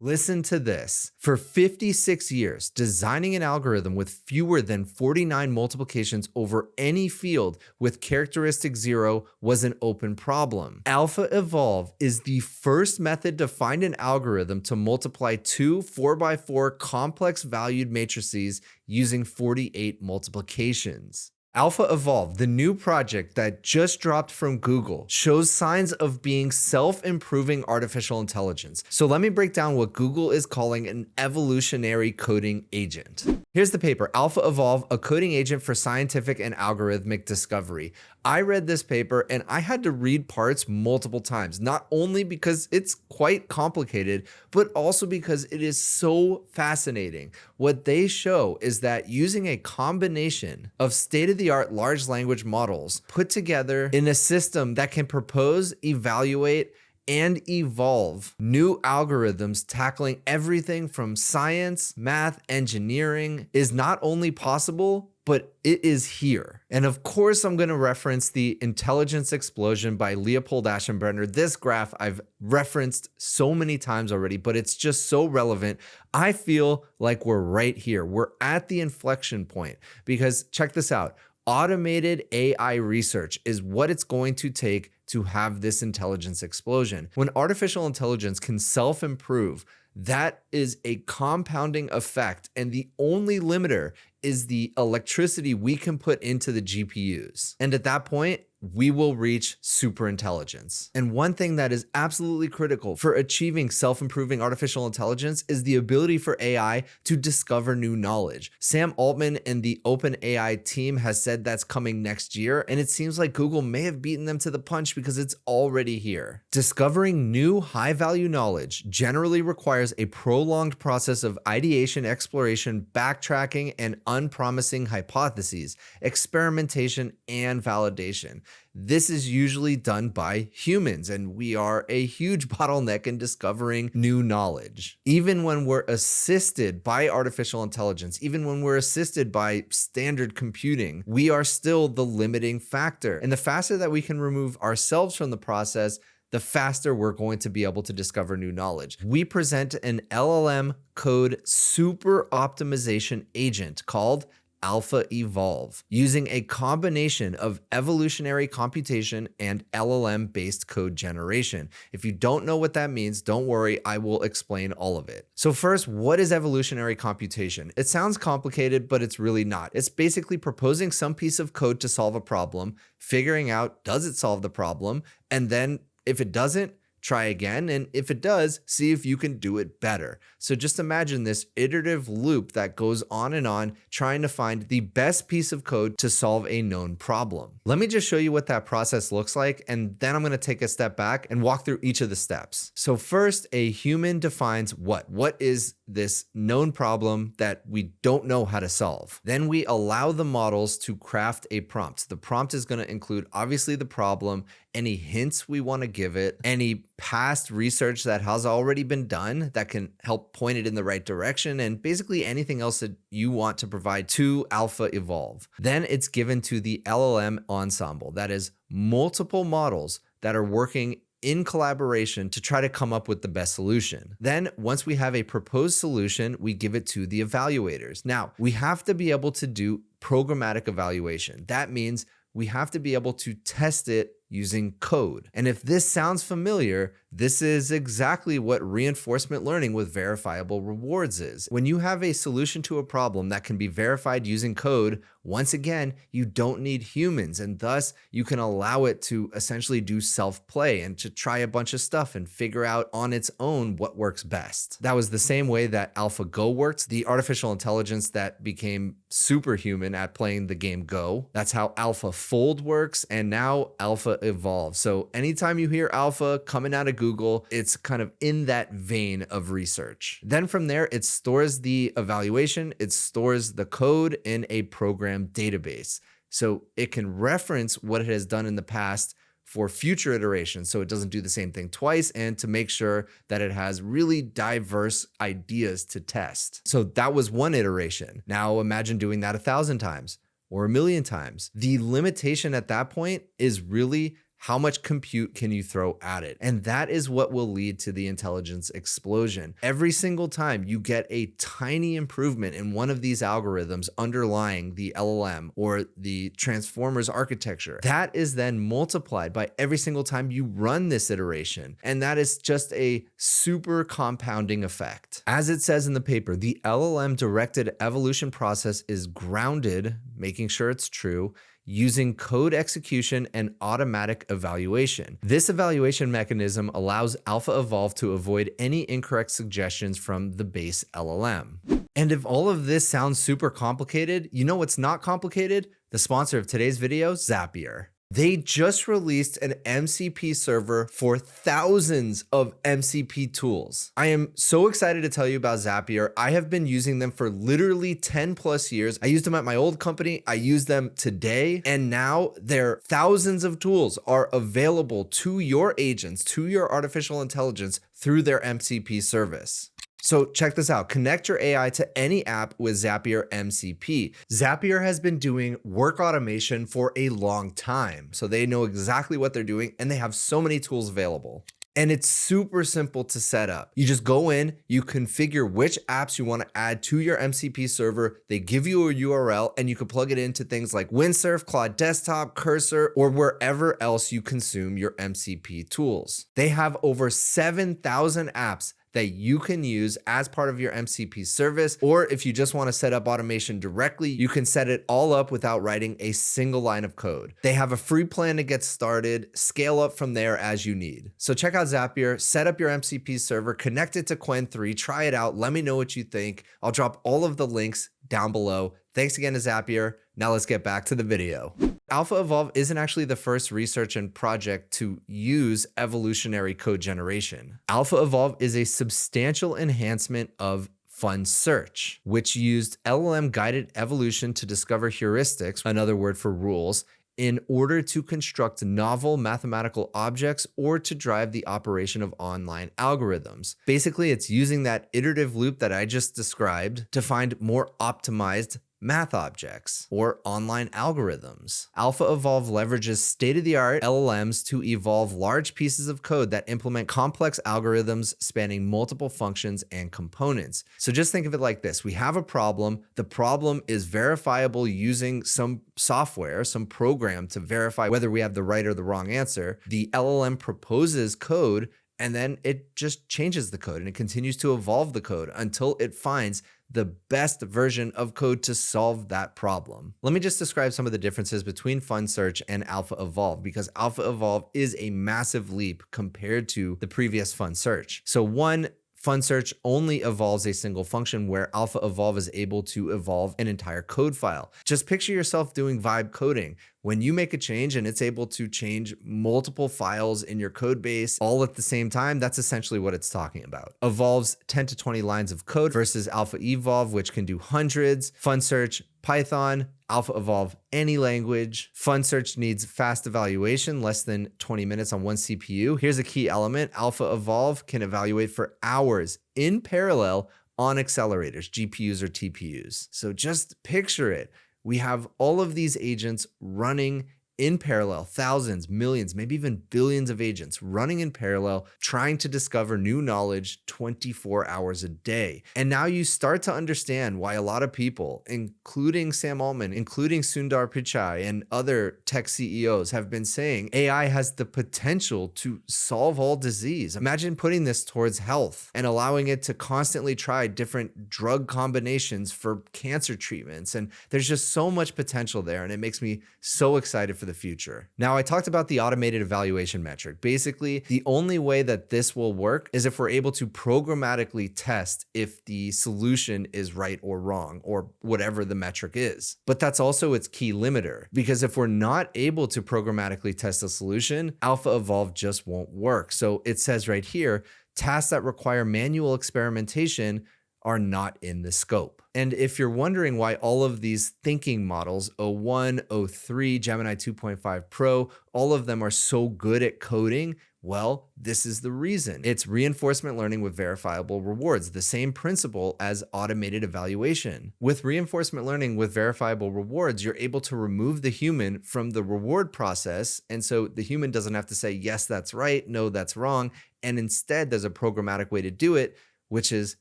Listen to this. For 56 years, designing an algorithm with fewer than 49 multiplications over any field with characteristic 0 was an open problem. AlphaEvolve is the first method to find an algorithm to multiply two 4x4 complex valued matrices using 48 multiplications. AlphaEvolve, the new project that just dropped from Google, shows signs of being self-improving artificial intelligence. So let me break down what Google is calling an evolutionary coding agent. Here's the paper, AlphaEvolve, a coding agent for scientific and algorithmic discovery. I read this paper and I had to read parts multiple times, not only because it's quite complicated, but also because it is so fascinating. What they show is that using a combination of state-of-the-art large language models put together in a system that can propose, evaluate, and evolve new algorithms tackling everything from science, math, engineering is not only possible, but it is here. And of course, I'm going to reference the Intelligence Explosion by Leopold Aschenbrenner. This graph I've referenced so many times already, but it's just so relevant. I feel like we're right here. We're at the inflection point because check this out. Automated AI research is what it's going to take to have this intelligence explosion. When artificial intelligence can self-improve, that is a compounding effect, and the only limiter is the electricity we can put into the GPUs. And at that point, we will reach superintelligence. And one thing that is absolutely critical for achieving self-improving artificial intelligence is the ability for AI to discover new knowledge. Sam Altman and the OpenAI team has said that's coming next year, and it seems like Google may have beaten them to the punch because it's already here. Discovering new high-value knowledge generally requires a prolonged process of ideation, exploration, backtracking, and unpromising hypotheses, experimentation, and validation. This is usually done by humans, and we are a huge bottleneck in discovering new knowledge. Even when we're assisted by artificial intelligence, even when we're assisted by standard computing, we are still the limiting factor. And the faster that we can remove ourselves from the process, the faster we're going to be able to discover new knowledge. We present an LLM code super optimization agent called AlphaEvolve, using a combination of evolutionary computation and LLM-based code generation. If you don't know what that means, don't worry, I will explain all of it. So first, what is evolutionary computation? It sounds complicated, but it's really not. It's basically proposing some piece of code to solve a problem, figuring out, does it solve the problem? And then if it doesn't, try again, and if it does, see if you can do it better. So just imagine this iterative loop that goes on, trying to find the best piece of code to solve a known problem. Let me just show you what that process looks like, and then I'm going to take a step back and walk through each of the steps. So first, a human defines what? What is this known problem that we don't know how to solve? Then we allow the models to craft a prompt. The prompt is going to include obviously the problem, any hints we want to give it, any past research that has already been done that can help point it in the right direction, and basically anything else that you want to provide to AlphaEvolve. Then it's given to the LLM ensemble, that is multiple models that are working in collaboration to try to come up with the best solution. Then once we have a proposed solution, we give it to the evaluators. Now, we have to be able to do programmatic evaluation. That means we have to be able to test it using code. And if this sounds familiar, this is exactly what reinforcement learning with verifiable rewards is. When you have a solution to a problem that can be verified using code, once again, you don't need humans, and thus you can allow it to essentially do self-play and to try a bunch of stuff and figure out on its own what works best. That was the same way that AlphaGo worked, the artificial intelligence that became superhuman at playing the game Go. That's how AlphaFold works, and now AlphaEvolve. So anytime you hear Alpha coming out of Google, it's kind of in that vein of research. Then from there, it stores the evaluation, it stores the code in a program database. So it can reference what it has done in the past for future iterations, so it doesn't do the same thing twice, and to make sure that it has really diverse ideas to test. So that was one iteration. Now imagine doing that 1,000 times or 1,000,000 times. The limitation at that point is really how much compute can you throw at it? And that is what will lead to the intelligence explosion. Every single time you get a tiny improvement in one of these algorithms underlying the LLM or the transformers architecture, that is then multiplied by every single time you run this iteration. And that is just a super compounding effect. As it says in the paper, the LLM directed evolution process is grounded, making sure it's true, using code execution and automatic evaluation. This evaluation mechanism allows AlphaEvolve to avoid any incorrect suggestions from the base LLM. And if all of this sounds super complicated, you know what's not complicated? The sponsor of today's video, Zapier. They just released an MCP server for thousands of MCP tools. I am so excited to tell you about Zapier. I have been using them for literally 10 plus years. I used them at my old company. I use them today. And now their thousands of tools are available to your agents, to your artificial intelligence through their MCP service. So check this out. Connect your AI to any app with Zapier MCP. Zapier has been doing work automation for a long time, so they know exactly what they're doing and they have so many tools available. And it's super simple to set up. You just go in, you configure which apps you want to add to your MCP server. They give you a URL and you can plug it into things like Windsurf, Claude Desktop, Cursor, or wherever else you consume your MCP tools. They have over 7,000 apps that you can use as part of your MCP service, or if you just want to set up automation directly, you can set it all up without writing a single line of code. They have a free plan to get started, scale up from there as you need. So check out Zapier, set up your MCP server, connect it to Qwen 3, try it out, let me know what you think. I'll drop all of the links down below. Thanks again to Zapier. Now let's get back to the video. AlphaEvolve isn't actually the first research and project to use evolutionary code generation. AlphaEvolve is a substantial enhancement of Fun Search, which used LLM-guided evolution to discover heuristics, another word for rules, in order to construct novel mathematical objects or to drive the operation of online algorithms. Basically, it's using that iterative loop that I just described to find more optimized math objects or online algorithms. AlphaEvolve leverages state-of-the-art LLMs to evolve large pieces of code that implement complex algorithms spanning multiple functions and components. So just think of it like this. We have a problem. The problem is verifiable using some software, some program to verify whether we have the right or the wrong answer. The LLM proposes code and then it just changes the code and it continues to evolve the code until it finds the best version of code to solve that problem. Let me just describe some of the differences between Fun Search and AlphaEvolve, because AlphaEvolve is a massive leap compared to the previous Fun Search. So one, Fun Search only evolves a single function, where AlphaEvolve is able to evolve an entire code file. Just picture yourself doing vibe coding. When you make a change and it's able to change multiple files in your code base all at the same time, that's essentially what it's talking about. Evolves 10 to 20 lines of code versus AlphaEvolve, which can do hundreds. Fun Search, Python. AlphaEvolve, any language. Fun Search needs fast evaluation, less than 20 minutes on one CPU. Here's a key element. AlphaEvolve can evaluate for hours in parallel on accelerators, GPUs or TPUs. So just picture it. We have all of these agents running in parallel, thousands, millions, maybe even billions of agents running in parallel, trying to discover new knowledge 24 hours a day. And now you start to understand why a lot of people, including Sam Altman, including Sundar Pichai, and other tech CEOs have been saying AI has the potential to solve all disease. Imagine putting this towards health and allowing it to constantly try different drug combinations for cancer treatments. And there's just so much potential there. And it makes me so excited for the future. Now, I talked about the automated evaluation metric. Basically, the only way that this will work is if we're able to programmatically test if the solution is right or wrong, or whatever the metric is. But that's also its key limiter, because if we're not able to programmatically test a solution, AlphaEvolve just won't work. So it says right here, tasks that require manual experimentation are not in the scope. And if you're wondering why all of these thinking models, O1, O3, Gemini 2.5 Pro, all of them are so good at coding, Well, this is the reason. It's reinforcement learning with verifiable rewards, the same principle as automated evaluation. With reinforcement learning with verifiable rewards, you're able to remove the human from the reward process. And so the human doesn't have to say, yes, that's right, no, that's wrong. And instead, there's a programmatic way to do it, which is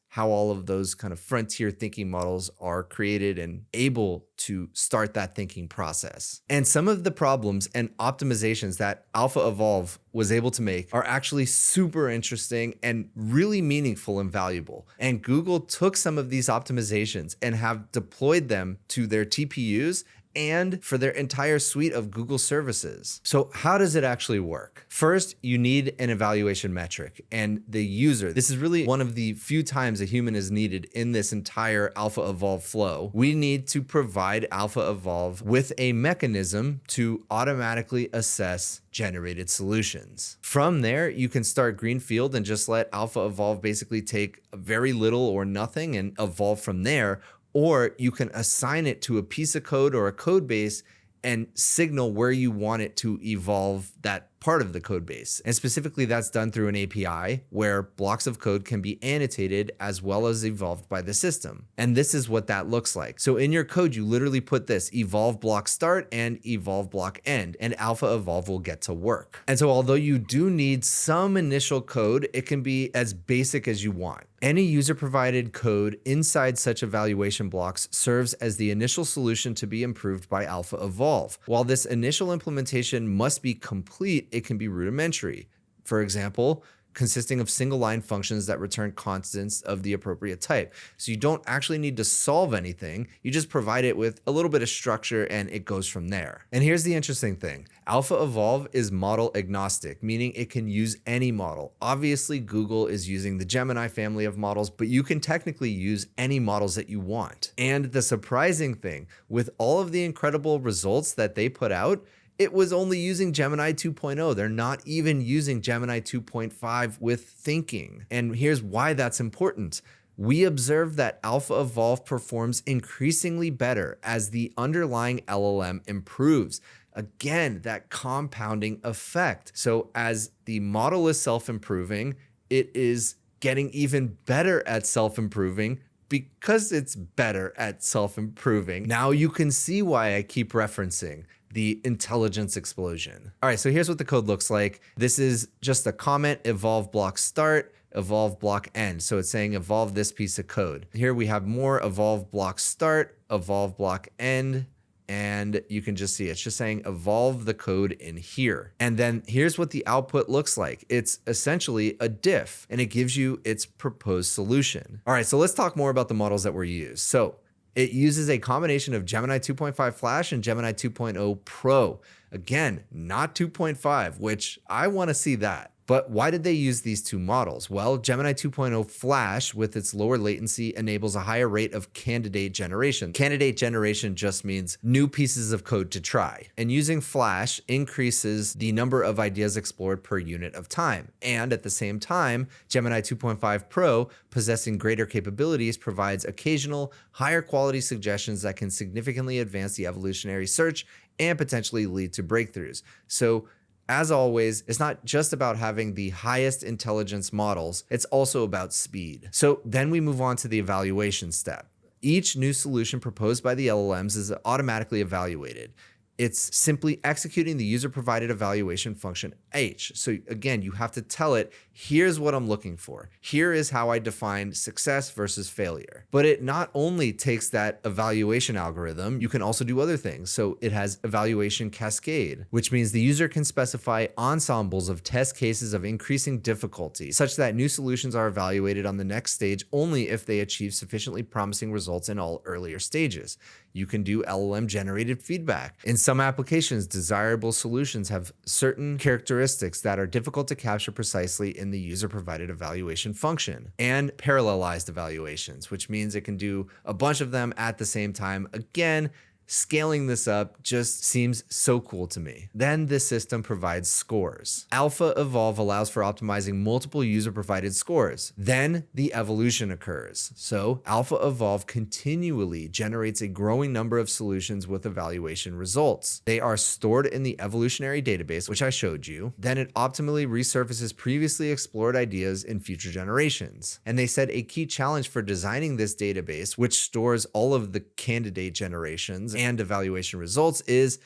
how all of those kind of frontier thinking models are created and able to start that thinking process. And some of the problems and optimizations that AlphaEvolve was able to make are actually super interesting and really meaningful and valuable. And Google took some of these optimizations and have deployed them to their TPUs and for their entire suite of Google services. So how does it actually work? First, you need an evaluation metric and the user. This is really one of the few times a human is needed in this entire AlphaEvolve flow. We need to provide AlphaEvolve with a mechanism to automatically assess generated solutions. From there, you can start greenfield and just let AlphaEvolve basically take very little or nothing and evolve from there. Or you can assign it to a piece of code or a code base and signal where you want it to evolve that part of the code base. And specifically, that's done through an API where blocks of code can be annotated as well as evolved by the system. And this is what that looks like. So in your code, you literally put this evolve block start and evolve block end, and AlphaEvolve will get to work. And so although you do need some initial code, it can be as basic as you want. Any user-provided code inside such evaluation blocks serves as the initial solution to be improved by AlphaEvolve. While this initial implementation must be complete, it can be rudimentary. For example, consisting of single-line functions that return constants of the appropriate type. So you don't actually need to solve anything. You just provide it with a little bit of structure and it goes from there. And here's the interesting thing. AlphaEvolve is model agnostic, meaning it can use any model. Obviously, Google is using the Gemini family of models, but you can technically use any models that you want. And the surprising thing, with all of the incredible results that they put out, it was only using Gemini 2.0. They're not even using Gemini 2.5 with thinking. And here's why that's important. We observe that AlphaEvolve performs increasingly better as the underlying LLM improves. Again, that compounding effect. So as the model is self-improving, it is getting even better at self-improving because it's better at self-improving. Now you can see why I keep referencing the intelligence explosion. All right, so here's what the code looks like. This is just a comment, evolve block start, evolve block end. So it's saying evolve this piece of code. Here we have more evolve block start, evolve block end, and you can just see it's just saying evolve the code in here. And then here's what the output looks like. It's essentially a diff and it gives you its proposed solution. All right, so let's talk more about the models that were used. So it uses a combination of Gemini 2.5 Flash and Gemini 2.0 Pro. Again, not 2.5, which I want to see that. But why did they use these two models? Well, Gemini 2.0 Flash, with its lower latency, enables a higher rate of candidate generation. Candidate generation just means new pieces of code to try. And using Flash increases the number of ideas explored per unit of time. And at the same time, Gemini 2.5 Pro, possessing greater capabilities, provides occasional, higher quality suggestions that can significantly advance the evolutionary search and potentially lead to breakthroughs. So, as always, it's not just about having the highest intelligence models, it's also about speed. So then we move on to the evaluation step. Each new solution proposed by the LLMs is automatically evaluated. It's simply executing the user-provided evaluation function H. So again, you have to tell it, here's what I'm looking for. Here is how I define success versus failure. But it not only takes that evaluation algorithm, you can also do other things. So it has evaluation cascade, which means the user can specify ensembles of test cases of increasing difficulty, such that new solutions are evaluated on the next stage only if they achieve sufficiently promising results in all earlier stages. You can do LLM-generated feedback. In some applications, desirable solutions have certain characteristics that are difficult to capture precisely in the user-provided evaluation function. And parallelized evaluations, which means it can do a bunch of them at the same time. Again, Scaling this up just seems so cool to me. Then this system provides scores. Alpha Evolve allows for optimizing multiple user-provided scores. Then the evolution occurs. So Alpha Evolve continually generates a growing number of solutions with evaluation results. They are stored in the Evolutionary database, which I showed you. Then it optimally resurfaces previously explored ideas in future generations. And they said a key challenge for designing this database, which stores all of the candidate generations and evaluation results, is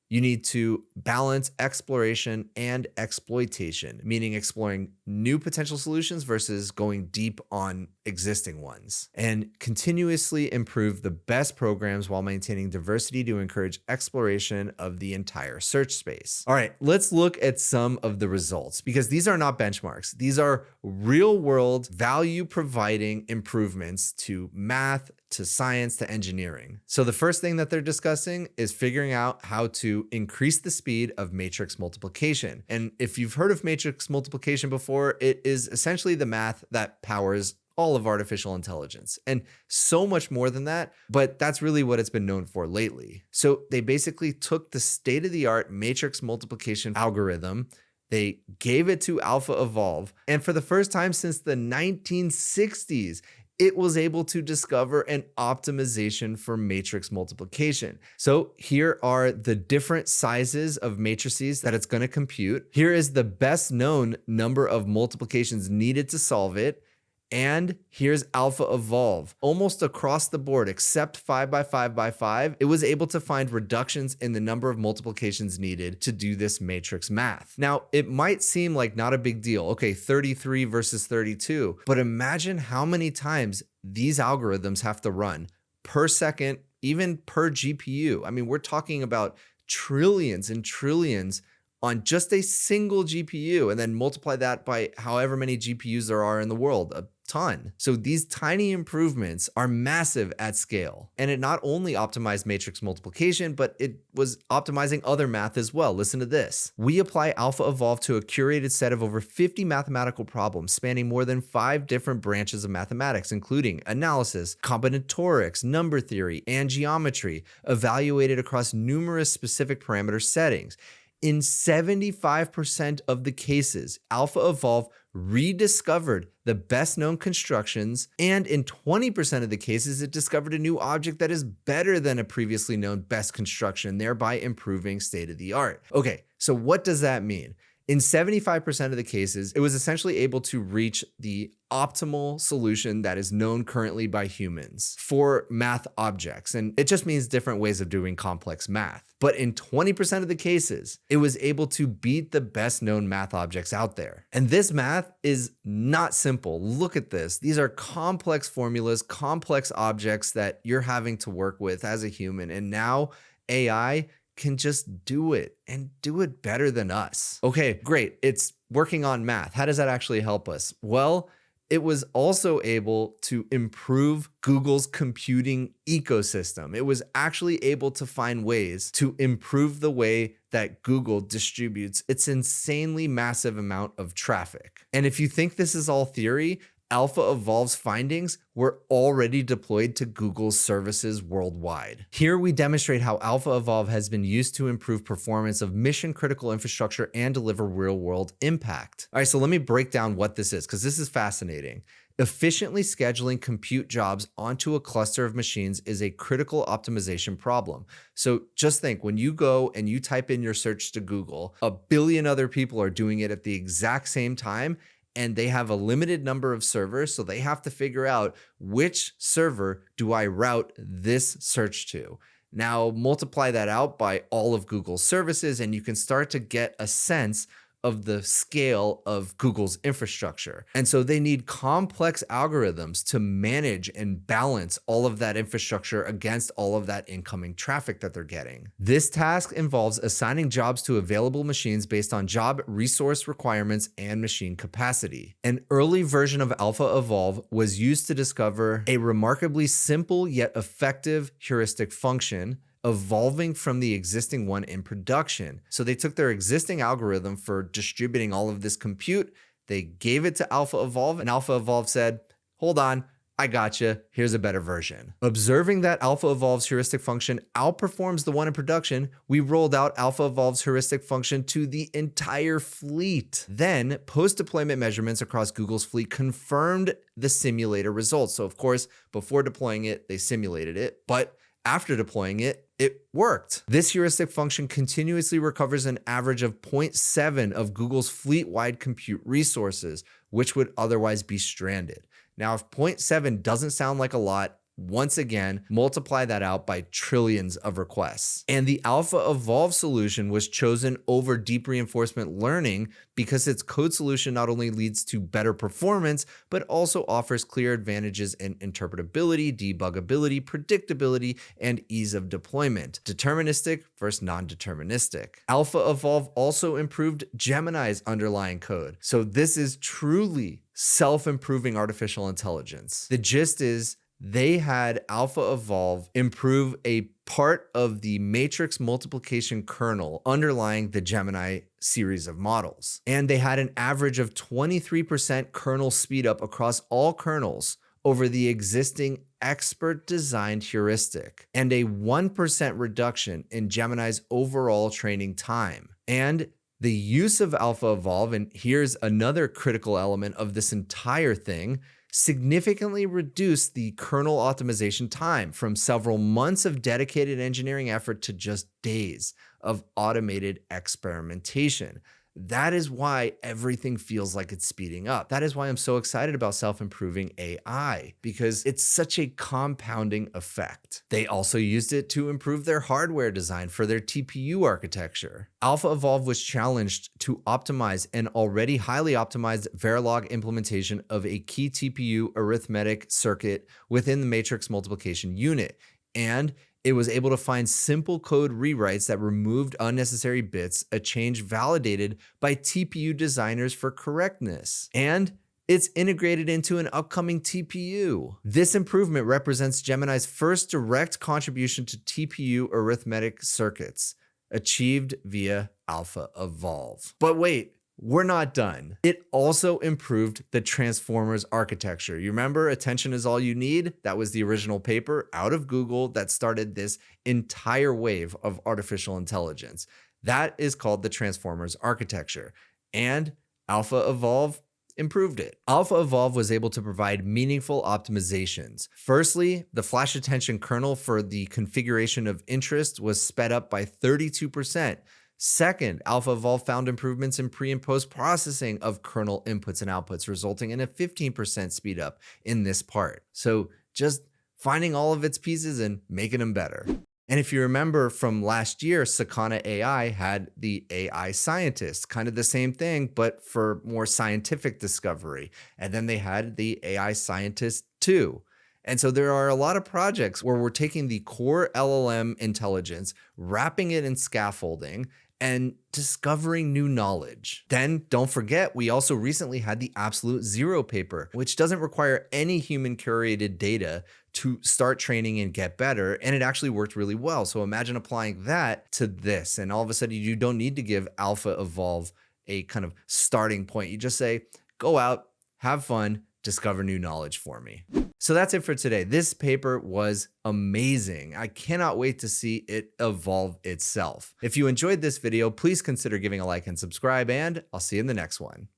you need to balance exploration and exploitation, meaning exploring new potential solutions versus going deep on existing ones, and continuously improve the best programs while maintaining diversity to encourage exploration of the entire search space. All right, let's look at some of the results, because these are not benchmarks. These are real world value providing improvements to math, to science, to engineering. So the first thing that they're discussing is figuring out how to increase the speed of matrix multiplication. And if you've heard of matrix multiplication before, it is essentially the math that powers all of artificial intelligence and so much more than that, but that's really what it's been known for lately. So they basically took the state-of-the-art matrix multiplication algorithm, they gave it to Alpha Evolve, and for the first time since the 1960s, it was able to discover an optimization for matrix multiplication. So here are the different sizes of matrices that it's going to compute. Here is the best known number of multiplications needed to solve it. And here's Alpha Evolve. Almost across the board, except 5 by 5 by 5, it was able to find reductions in the number of multiplications needed to do this matrix math. Now, it might seem like not a big deal. Okay, 33 versus 32, but imagine how many times these algorithms have to run per second, even per GPU. I mean, we're talking about trillions and trillions on just a single GPU, and then multiply that by however many GPUs there are in the world, a ton. So these tiny improvements are massive at scale. And it not only optimized matrix multiplication, but it was optimizing other math as well. Listen to this. We apply Alpha Evolve to a curated set of over 50 mathematical problems spanning more than 5 different branches of mathematics, including analysis, combinatorics, number theory, and geometry, evaluated across numerous specific parameter settings. In 75% of the cases, Alpha Evolve rediscovered the best known constructions, and in 20% of the cases, it discovered a new object that is better than a previously known best construction, thereby improving state of the art. Okay, so what does that mean? In 75% of the cases, it was essentially able to reach the optimal solution that is known currently by humans for math objects. And it just means different ways of doing complex math. But in 20% of the cases, it was able to beat the best known math objects out there. And this math is not simple. Look at this. These are complex formulas, complex objects that you're having to work with as a human. And now AI can just do it and do it better than us. Okay, great. It's working on math. How does that actually help us? Well, it was also able to improve Google's computing ecosystem. It was actually able to find ways to improve the way that Google distributes its insanely massive amount of traffic. And if you think this is all theory, Alpha Evolve's findings were already deployed to Google's services worldwide. Here we demonstrate how Alpha Evolve has been used to improve performance of mission-critical infrastructure and deliver real-world impact. All right, so let me break down what this is, because this is fascinating. Efficiently scheduling compute jobs onto a cluster of machines is a critical optimization problem. So just think, when you go and you type in your search to Google, a billion other people are doing it at the exact same time, and they have a limited number of servers, so they have to figure out which server do I route this search to. Now multiply that out by all of Google's services, and you can start to get a sense of the scale of Google's infrastructure. And so they need complex algorithms to manage and balance all of that infrastructure against all of that incoming traffic that they're getting. This task involves assigning jobs to available machines based on job resource requirements and machine capacity. An early version of Alpha Evolve was used to discover a remarkably simple yet effective heuristic function, evolving from the existing one in production. So they took their existing algorithm for distributing all of this compute, they gave it to Alpha Evolve, and Alpha Evolve said, hold on, I gotcha, here's a better version. Observing that AlphaEvolve's heuristic function outperforms the one in production, we rolled out AlphaEvolve's heuristic function to the entire fleet. Then, post-deployment measurements across Google's fleet confirmed the simulator results. So of course, before deploying it, they simulated it, but after deploying it, it worked. This heuristic function continuously recovers an average of 0.7 of Google's fleet-wide compute resources, which would otherwise be stranded. Now, if 0.7 doesn't sound like a lot, once again, multiply that out by trillions of requests. And the AlphaEvolve solution was chosen over deep reinforcement learning because its code solution not only leads to better performance, but also offers clear advantages in interpretability, debuggability, predictability, and ease of deployment. Deterministic versus non-deterministic. AlphaEvolve also improved Gemini's underlying code. So this is truly self-improving artificial intelligence. The gist is, they had AlphaEvolve improve a part of the matrix multiplication kernel underlying the Gemini series of models. And they had an average of 23% kernel speedup across all kernels over the existing expert-designed heuristic, and a 1% reduction in Gemini's overall training time. And the use of AlphaEvolve, and here's another critical element of this entire thing, significantly reduced the kernel optimization time from several months of dedicated engineering effort to just days of automated experimentation. That is why everything feels like it's speeding up. That is why I'm so excited about self-improving AI, because it's such a compounding effect. They also used it to improve their hardware design for their TPU architecture. AlphaEvolve was challenged to optimize an already highly optimized Verilog implementation of a key TPU arithmetic circuit within the matrix multiplication unit, and it was able to find simple code rewrites that removed unnecessary bits, a change validated by TPU designers for correctness. And it's integrated into an upcoming TPU. This improvement represents Gemini's first direct contribution to TPU arithmetic circuits, achieved via AlphaEvolve. But wait, we're not done. It also improved the transformers architecture. You remember attention is all you need? That was the original paper out of Google that started this entire wave of artificial intelligence. That is called the transformers architecture, and AlphaEvolve improved it. AlphaEvolve was able to provide meaningful optimizations. Firstly, the flash attention kernel for the configuration of interest was sped up by 32%. Second, AlphaEvolve found improvements in pre and post processing of kernel inputs and outputs, resulting in a 15% speed up in this part. So just finding all of its pieces and making them better. And if you remember from last year, Sakana AI had the AI scientist, kind of the same thing, but for more scientific discovery. And then they had the AI scientist 2. And so there are a lot of projects where we're taking the core LLM intelligence, wrapping it in scaffolding, and discovering new knowledge. Then don't forget, we also recently had the Absolute Zero paper, which doesn't require any human curated data to start training and get better. And it actually worked really well. So imagine applying that to this. And all of a sudden you don't need to give AlphaEvolve a kind of starting point. You just say, go out, have fun, discover new knowledge for me. So that's it for today. This paper was amazing. I cannot wait to see it evolve itself. If you enjoyed this video, please consider giving a like and subscribe, and I'll see you in the next one.